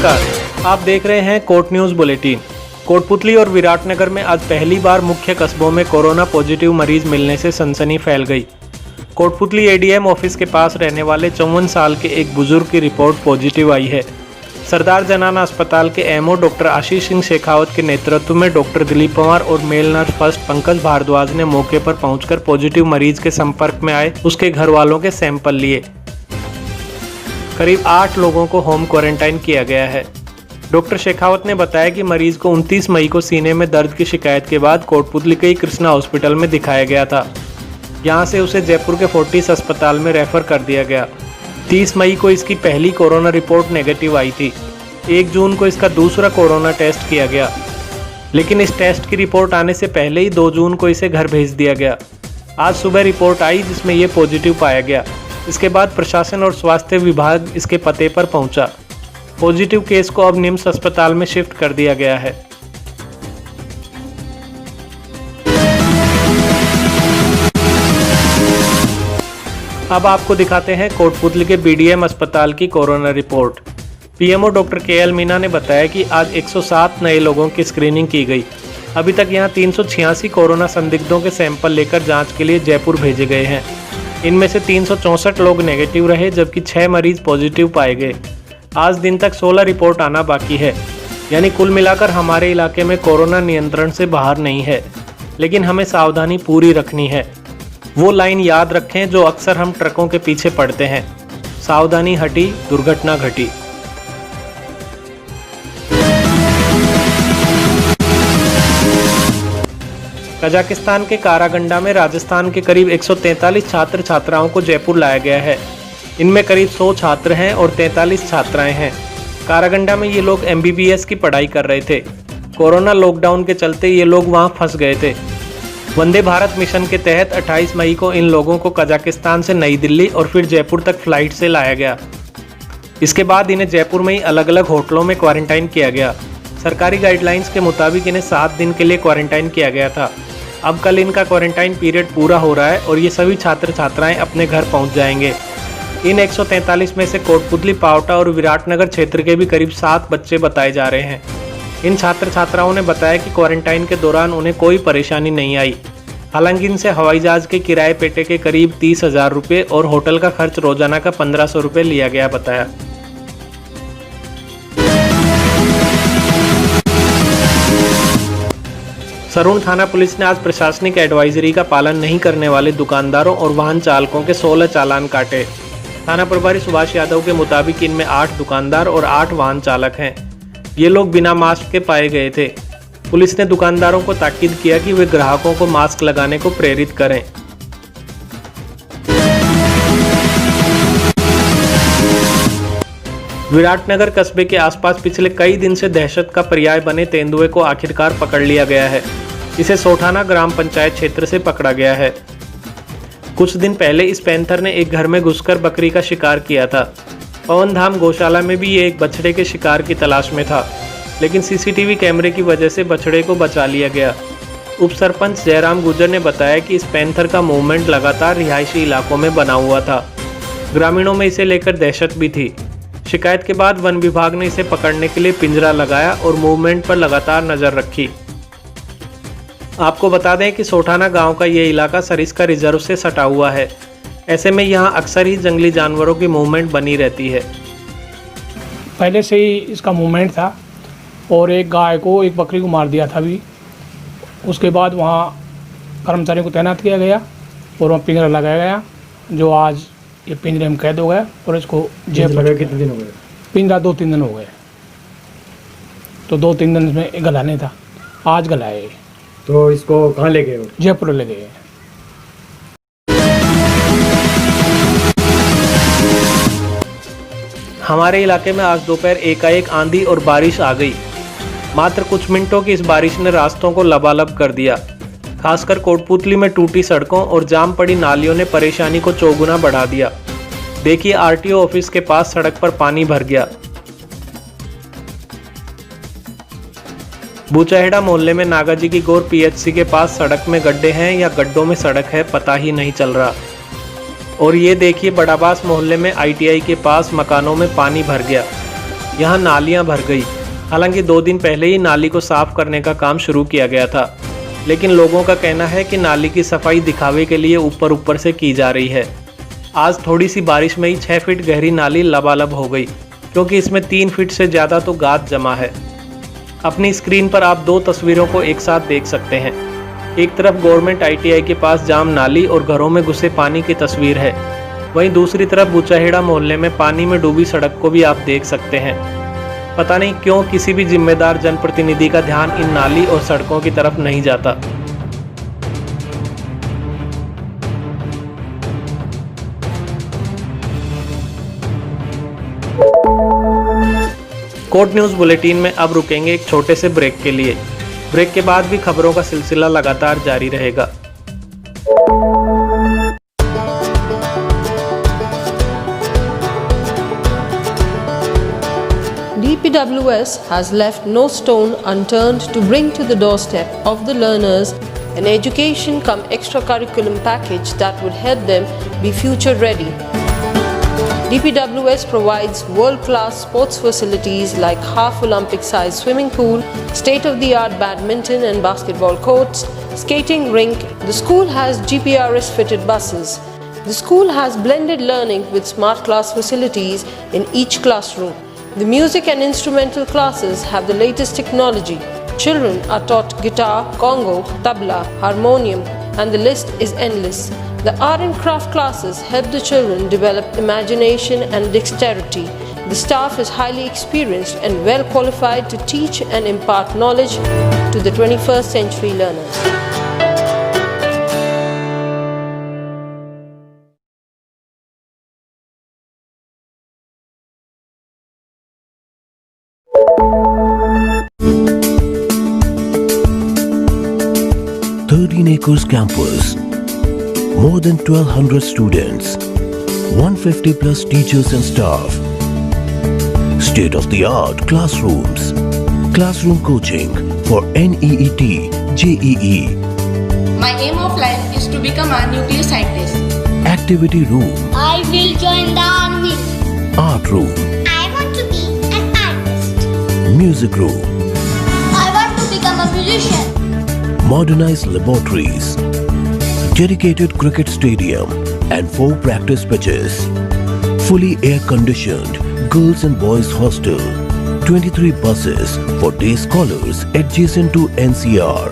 नमस्कार, आप देख रहे हैं कोट न्यूज़ बुलेटिन। कोटपुतली और विराटनगर में आज पहली बार मुख्य कस्बों में कोरोना पॉजिटिव मरीज मिलने से सनसनी फैल गई। कोटपुतली एडीएम ऑफिस के पास रहने वाले 54 साल के एक बुजुर्ग की रिपोर्ट पॉजिटिव आई है। सरदार जनाना अस्पताल के एमओ डॉक्टर आशीष सिंह शेखावत के नेतृत्व में डॉक्टर दिलीप पवार और male nurse first Pankaj Bhardwaj ने मौके पर पहुंचकर पॉजिटिव मरीज के संपर्क में आए उसके घर वालों के सैंपल लिए। करीब 8 लोगों को होम क्वारंटाइन किया गया है। डॉक्टर शेखावत ने बताया कि मरीज को 29 मई को सीने में दर्द की शिकायत के बाद कोटपुतली के कृष्णा हॉस्पिटल में दिखाया गया था। यहां से उसे जयपुर के फोर्टिस अस्पताल में रेफर कर दिया गया। 30 मई को इसकी पहली कोरोना रिपोर्ट नेगेटिव आई थी। 1 जून को इसका दूसरा कोरोना टेस्ट किया गया, लेकिन इस टेस्ट की रिपोर्ट आने से पहले ही 2 जून को इसे घर भेज दिया गया। आज सुबह रिपोर्ट आई जिसमें ये पॉजिटिव पाया गया। इसके बाद प्रशासन और स्वास्थ्य विभाग इसके पते पर पहुंचा। पॉजिटिव केस को अब निम्स अस्पताल में शिफ्ट कर दिया गया है। अब आपको दिखाते हैं कोटपुतली के बीडीएम अस्पताल की corona report. PMO doctor KL Meena ने बताया कि आज 107 नए लोगों की स्क्रीनिंग की गई। अभी तक यहां 386 कोरोना संदिग्धों के सैंपल लेकर जांच के लिए जयपुर भेजे गए हैं। इनमें से 364 लोग नेगेटिव रहे, जबकि 6 मरीज पॉजिटिव पाए गए। आज दिन तक 16 रिपोर्ट आना बाकी है, यानी कुल मिलाकर हमारे इलाके में कोरोना नियंत्रण से बाहर नहीं है, लेकिन हमें सावधानी पूरी रखनी है। वो लाइन याद रखें जो अक्सर हम ट्रकों के पीछे पढ़ते हैं, सावधानी हटी दुर्घटना घटी। कजाकिस्तान के कारागंडा में राजस्थान के करीब 143 छात्र छात्राओं को जयपुर लाया गया है। इनमें करीब 100 छात्र हैं और 43 छात्राएं हैं। कारागंडा में ये लोग MBBS की पढ़ाई कर रहे थे। कोरोना लॉकडाउन के चलते ये लोग वहां फंस गए थे। वंदे भारत मिशन के तहत 28 मई को इन लोगों को कजाकिस्तान से नई दिल्ली और फिर जयपुर तक फ्लाइट से लाया गया। इसके बाद इन्हें जयपुर में ही अलग अलग होटलों में क्वारंटाइन किया गया। सरकारी गाइडलाइंस के मुताबिक इन्हें 7 दिन के लिए क्वारंटाइन किया गया था। अब कल इनका क्वारंटाइन पीरियड पूरा हो रहा है और ये सभी छात्र छात्राएं अपने घर पहुंच जाएंगे। इन 143 में से कोटपुतली, पावटा और विराटनगर क्षेत्र के भी करीब 7 बच्चे बताए जा रहे हैं। इन छात्र छात्राओं ने बताया कि क्वारंटाइन के दौरान उन्हें कोई परेशानी नहीं आई। हालांकि इनसे हवाई जहाज के किराए पेटे के करीब 30,000 रुपये और होटल का खर्च रोजाना का 1500 रुपये लिया गया बताया। सरून थाना पुलिस ने आज प्रशासनिक एडवाइजरी का पालन नहीं करने वाले दुकानदारों और वाहन चालकों के 16 चालान काटे। थाना प्रभारी सुभाष यादव के मुताबिक इनमें 8 दुकानदार और 8 वाहन चालक हैं। ये लोग बिना मास्क के पाए गए थे। पुलिस ने दुकानदारों को ताकीद किया कि वे ग्राहकों को मास्क लगाने को प्रेरित करें। विराटनगर कस्बे के आसपास पिछले कई दिन से दहशत का पर्याय बने तेंदुए को आखिरकार पकड़ लिया गया है। इसे सोठाना ग्राम पंचायत क्षेत्र से पकड़ा गया है। कुछ दिन पहले इस पैंथर ने एक घर में घुसकर बकरी का शिकार किया था। पवन धाम गौशाला में भी ये एक बछड़े के शिकार की तलाश में था, लेकिन CCTV कैमरे की वजह से बछड़े को बचा लिया गया। उप सरपंच जयराम गुर्जर ने बताया कि इस पैंथर का मूवमेंट लगातार रिहायशी इलाकों में बना हुआ था। ग्रामीणों में इसे लेकर दहशत भी थी। शिकायत के बाद वन विभाग ने इसे पकड़ने के लिए पिंजरा लगाया और मूवमेंट पर लगातार नजर रखी। आपको बता दें कि सोठाना गांव का ये इलाका सरिस्का रिजर्व से सटा हुआ है। ऐसे में यहाँ अक्सर ही जंगली जानवरों की मूवमेंट बनी रहती है। पहले से ही इसका मूवमेंट था और एक गाय को, एक बकरी को मार दिया था अभी। उसके बाद वहाँ कर्मचारियों को तैनात किया गया और वहाँ पिंजरा लगाया गया, जो आज ये पिंजरे में कैद हो गया और इसको जयपुर। कितने दिन हो गए? पिंजरा 2-3 दिन हो गए, तो 2-3 दिन में गलाने था, आज गलाए। तो इसको कहाँ ले गए? जयपुर ले गए। हमारे इलाके में आज दोपहर एकाएक आंधी और बारिश आ गई। मात्र कुछ मिनटों की इस बारिश ने रास्तों को लबालब कर दिया। खासकर कोटपुतली में टूटी सड़कों और जाम पड़ी नालियों ने परेशानी को चौगुना बढ़ा दिया। देखिए, RTO ऑफिस के पास सड़क पर पानी भर गया। बूचाहेड़ा मोहल्ले में नागाजी की गौर PHC के पास सड़क में गड्ढे हैं या गड्ढों में सड़क है, पता ही नहीं चल रहा। और ये देखिए, बड़ाबास मोहल्ले में ITI के पास मकानों में पानी भर गया। यहाँ नालियाँ भर गई। हालांकि 2 दिन पहले ही नाली को साफ करने का काम शुरू किया गया था, लेकिन लोगों का कहना है कि नाली की सफाई दिखावे के लिए ऊपर से की जा रही है। आज थोड़ी सी बारिश में ही 6 फीट गहरी नाली लबालब हो गई, क्योंकि इसमें 3 फीट से ज़्यादा तो गाद जमा है। अपनी स्क्रीन पर आप 2 तस्वीरों को एक साथ देख सकते हैं। एक तरफ गवर्नमेंट ITI के पास जाम नाली और घरों में घुसे पानी की तस्वीर है, वहीं दूसरी तरफ बुचाहेड़ा मोहल्ले में पानी में डूबी सड़क को भी आप देख सकते हैं। पता नहीं क्यों किसी भी जिम्मेदार जनप्रतिनिधि का ध्यान इन नाली और सड़कों की तरफ नहीं जाता। कोर्ट न्यूज़ बुलेटिन में अब रुकेंगे एक छोटे से ब्रेक के लिए। ब्रेक के बाद भी खबरों का सिलसिला लगातार जारी रहेगा। DPWS has left no stone unturned to bring to the doorstep of the learners an education cum extracurriculum package that would help them be future ready. DPWS provides world-class sports facilities like half Olympic-sized swimming pool, state-of-the-art badminton and basketball courts, skating rink. The school has GPRS-fitted buses. The school has blended learning with smart class facilities in each classroom. The music and instrumental classes have the latest technology. Children are taught guitar, congo, tabla, harmonium, and the list is endless. The art and craft classes help the children develop imagination and dexterity. The staff is highly experienced and well qualified to teach and impart knowledge to the 21st century learners. Acres campus, more than 1200 students, 150 plus teachers and staff, state-of-the-art classrooms, classroom coaching for NEET, JEE. My aim of life is to become a nuclear scientist. Activity room, I will join the army. art room, I want to be an artist. music room, I want to become a musician. modernized laboratories, dedicated cricket stadium and 4 practice pitches, fully air-conditioned girls and boys hostel, 23 buses for day scholars adjacent to NCR.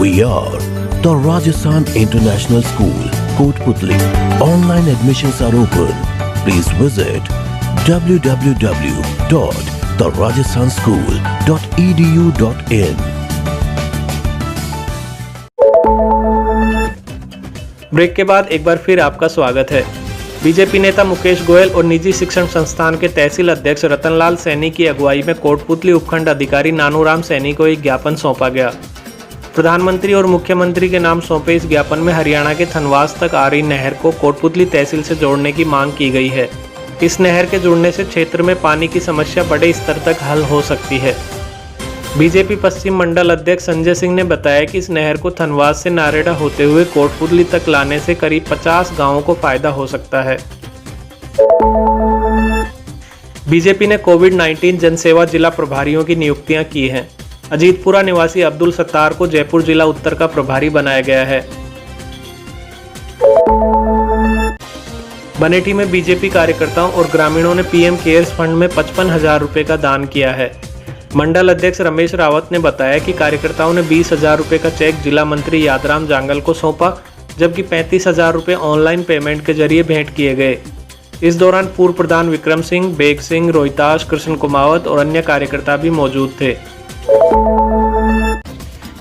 We are the Rajasthan International School, Kotputli. Online admissions are open. Please visit www.therajasthanschool.edu.in. Break के बाद एक बार फिर आपका स्वागत है। BJP नेता मुकेश गोयल और निजी शिक्षण संस्थान के तहसील अध्यक्ष रतनलाल सैनी की अगुवाई में कोटपुतली उपखंड अधिकारी नानूराम सैनी को एक ज्ञापन सौंपा गया। प्रधानमंत्री और मुख्यमंत्री के नाम सौंपे इस ज्ञापन में हरियाणा के थनवास तक आ रही नहर को कोटपुतली तहसील से जोड़ने की मांग की गई है। इस नहर के जुड़ने से क्षेत्र में पानी की समस्या बड़े स्तर तक हल हो सकती है। बीजेपी पश्चिम मंडल अध्यक्ष संजय सिंह ने बताया कि इस नहर को थनवास से नारेड़ा होते हुए कोटपुतली तक लाने से करीब 50 गांवों को फायदा हो सकता है। बीजेपी ने कोविड-19 जनसेवा जिला प्रभारियों की नियुक्तियां की हैं। अजीतपुरा निवासी अब्दुल सत्तार को जयपुर जिला उत्तर का प्रभारी बनाया गया है। बनेठी में बीजेपी कार्यकर्ताओं और ग्रामीणों ने पीएम केयर्स फंड में 55,000 रुपये का दान किया है। मंडल अध्यक्ष रमेश रावत ने बताया कि कार्यकर्ताओं ने 20,000 रुपये का चेक जिला मंत्री यादराम जांगल को सौंपा, जबकि 35,000 रुपये ऑनलाइन पेमेंट के जरिए भेंट किए गए। इस दौरान पूर्व प्रधान विक्रम सिंह, बेग सिंह, रोहिताश, कृष्ण कुमावत और अन्य कार्यकर्ता भी मौजूद थे।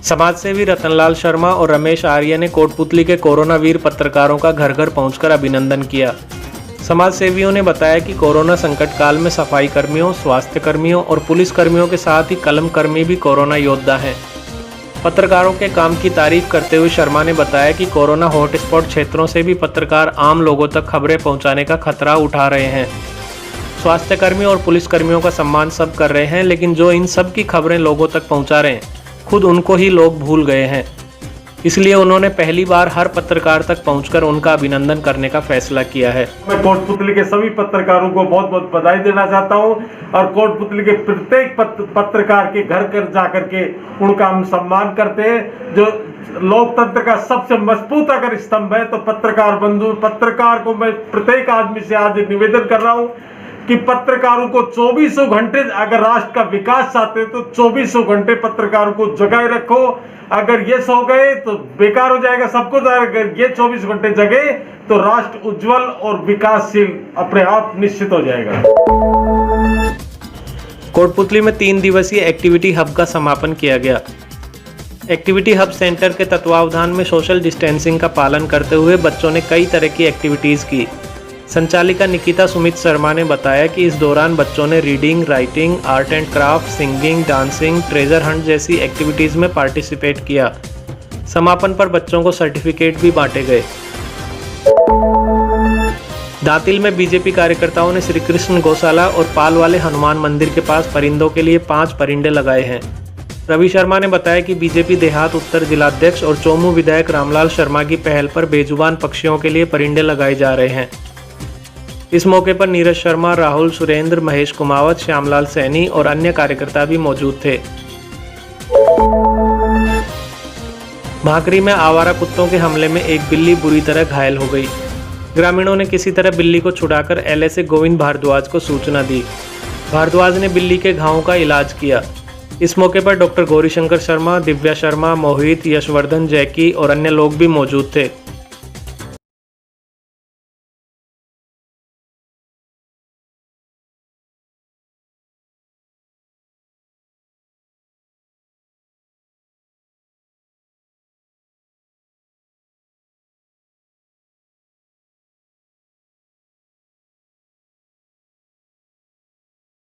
समाजसेवी रतनलाल शर्मा और रमेश आर्य ने कोटपुतली के कोरोना वीर पत्रकारों का घर घर पहुंचकर अभिनंदन किया। समाज सेवियों ने बताया कि कोरोना संकट काल में सफाई कर्मियों, स्वास्थ्य कर्मियों और पुलिस कर्मियों के साथ ही कलम कर्मी भी कोरोना योद्धा हैं। पत्रकारों के काम की तारीफ करते हुए शर्मा ने बताया कि कोरोना हॉटस्पॉट क्षेत्रों से भी पत्रकार आम लोगों तक खबरें पहुंचाने का खतरा उठा रहे हैं। स्वास्थ्य कर्मी और पुलिस कर्मियों का सम्मान सब कर रहे हैं, लेकिन जो इन सब की खबरें लोगों तक पहुँचा रहे हैं, खुद उनको ही लोग भूल गए हैं। इसलिए उन्होंने पहली बार हर पत्रकार तक पहुंचकर उनका अभिनंदन करने का फैसला किया है। मैं कोटपुतली के सभी पत्रकारों को बहुत बहुत बधाई देना चाहता हूं और कोटपुतली के प्रत्येक पत्रकार के घर घर जाकर के उनका हम सम्मान करते हैं। जो लोकतंत्र का सबसे मजबूत अगर स्तंभ है तो पत्रकार को मैं प्रत्येक आदमी से आज निवेदन कर रहा हूं कि पत्रकारों को 24 घंटे, अगर राष्ट्र का विकास चाहते हैं तो 24 घंटे पत्रकारों को जगाए रखो। अगर ये सो गए तो बेकार हो जाएगा सब कुछ। अगर ये 24 घंटे जगे तो राष्ट्र उज्जवल और विकासशील अपने आप निश्चित हो जाएगा। कोटपुतली में 3 दिवसीय एक्टिविटी हब का समापन किया गया। एक्टिविटी हब सेंटर के तत्वावधान में सोशल डिस्टेंसिंग का पालन करते हुए बच्चों ने कई तरह की एक्टिविटीज़ की। संचालिका निकिता सुमित शर्मा ने बताया कि इस दौरान बच्चों ने reading, writing, art and craft, singing, dancing, treasure Hunt जैसी एक्टिविटीज़ में पार्टिसिपेट किया। समापन पर बच्चों को सर्टिफिकेट भी बांटे गए। दातिल में बीजेपी कार्यकर्ताओं ने श्री कृष्ण गौशाला और पाल वाले हनुमान मंदिर के पास परिंदों के लिए 5 परिंदे लगाए हैं। रवि शर्मा ने बताया कि बीजेपी देहात उत्तर जिलाध्यक्ष और चोमू विधायक रामलाल शर्मा की पहल पर बेजुबान पक्षियों के लिए परिंदे लगाए जा रहे हैं। इस मौके पर नीरज शर्मा, राहुल सुरेंद्र, महेश कुमावत, श्यामलाल सैनी और अन्य कार्यकर्ता भी मौजूद थे। भाकरी में आवारा कुत्तों के हमले में एक बिल्ली बुरी तरह घायल हो गई। ग्रामीणों ने किसी तरह बिल्ली को छुड़ाकर एलएसए गोविंद भारद्वाज को सूचना दी। भारद्वाज ने बिल्ली के घावों का इलाज किया। इस मौके पर डॉक्टर गौरीशंकर शर्मा, दिव्या शर्मा, मोहित, यशवर्धन, जैकी और अन्य लोग भी मौजूद थे।